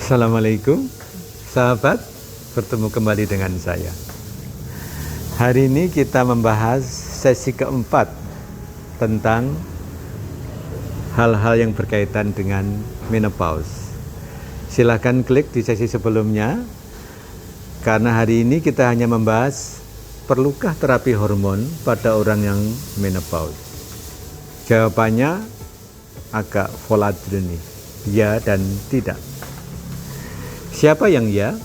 Assalamualaikum sahabat, bertemu kembali dengan saya. Hari ini kita membahas sesi keempat tentang hal-hal yang berkaitan dengan menopause. Silahkan klik di sesi sebelumnya, karena hari ini kita hanya membahas perlukah terapi hormon pada orang yang menopause. Jawabannya agak volatil nih, ya dan tidak. Siapa yang ya?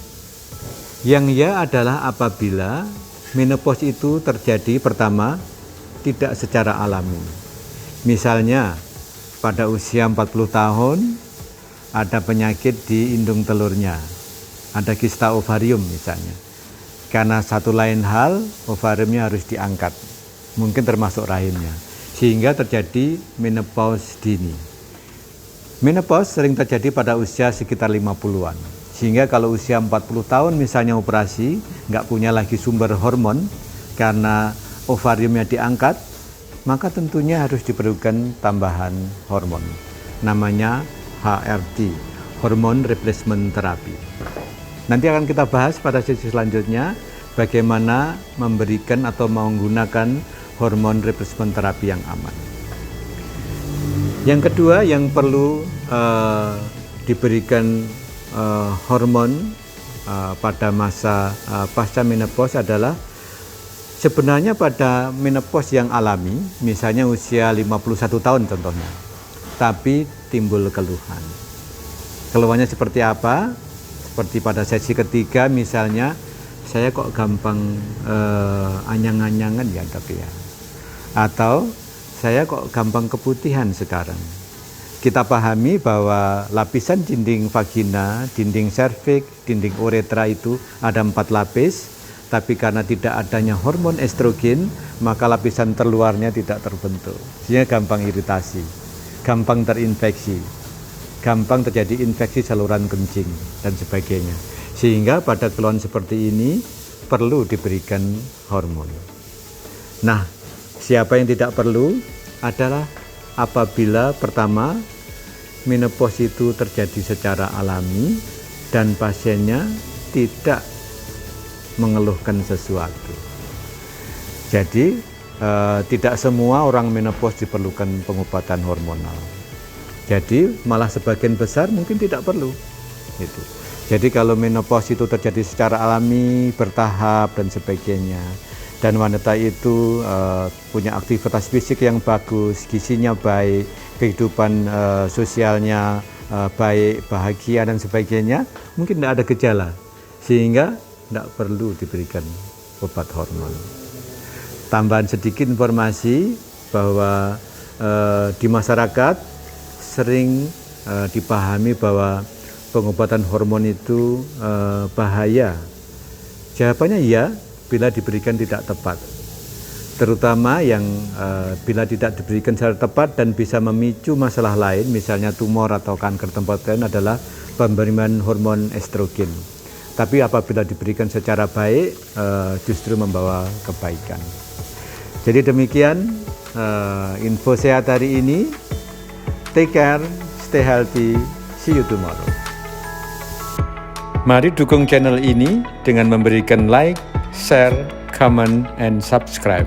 Yang ya adalah apabila menopause itu terjadi pertama tidak secara alami. Misalnya pada usia 40 tahun ada penyakit di indung telurnya, ada kista ovarium misalnya. Karena satu lain hal, ovariumnya harus diangkat, mungkin termasuk rahimnya, sehingga terjadi menopause dini. Menopause sering terjadi pada usia sekitar 50-an. Sehingga kalau usia 40 tahun misalnya operasi, nggak punya lagi sumber hormon karena ovariumnya diangkat, maka tentunya harus diperlukan tambahan hormon. Namanya HRT, Hormone Replacement Therapy. Nanti akan kita bahas pada sesi selanjutnya bagaimana memberikan atau menggunakan hormon replacement terapi yang aman. Yang kedua yang perlu diberikan hormon pada masa pasca menopause adalah sebenarnya pada menopause yang alami, misalnya usia 51 tahun contohnya, tapi timbul keluhan. Keluhannya seperti apa? Seperti pada sesi ketiga misalnya, saya kok gampang anyang-anyangan ya tapi ya, atau saya kok gampang keputihan sekarang. Kita pahami bahwa lapisan dinding vagina, dinding serviks, dinding uretra itu ada 4 lapis, tapi karena tidak adanya hormon estrogen, maka lapisan terluarnya tidak terbentuk. Sehingga gampang iritasi, gampang terinfeksi, gampang terjadi infeksi saluran kencing, dan sebagainya. Sehingga pada keluhan seperti ini perlu diberikan hormon. Nah, siapa yang tidak perlu adalah apabila pertama menopause itu terjadi secara alami dan pasiennya tidak mengeluhkan sesuatu. Jadi tidak semua orang menopause diperlukan pengobatan hormonal. Jadi malah sebagian besar mungkin tidak perlu. Gitu. Jadi kalau menopause itu terjadi secara alami, bertahap dan sebagainya, dan wanita itu punya aktivitas fisik yang bagus, gizinya baik, kehidupan sosialnya baik, bahagia dan sebagainya, mungkin tidak ada gejala, sehingga tidak perlu diberikan obat hormon. Tambahan sedikit informasi bahwa di masyarakat sering dipahami bahwa pengobatan hormon itu bahaya. Jawabannya ya, bila diberikan tidak tepat, terutama yang bila tidak diberikan secara tepat dan bisa memicu masalah lain, misalnya tumor atau kanker tempat lain, adalah pemberian hormon estrogen. Tapi apabila diberikan secara baik, justru membawa kebaikan. Jadi demikian info sehat hari ini. Take care, stay healthy, see you tomorrow. Mari dukung channel ini dengan memberikan like, share, comment, and subscribe.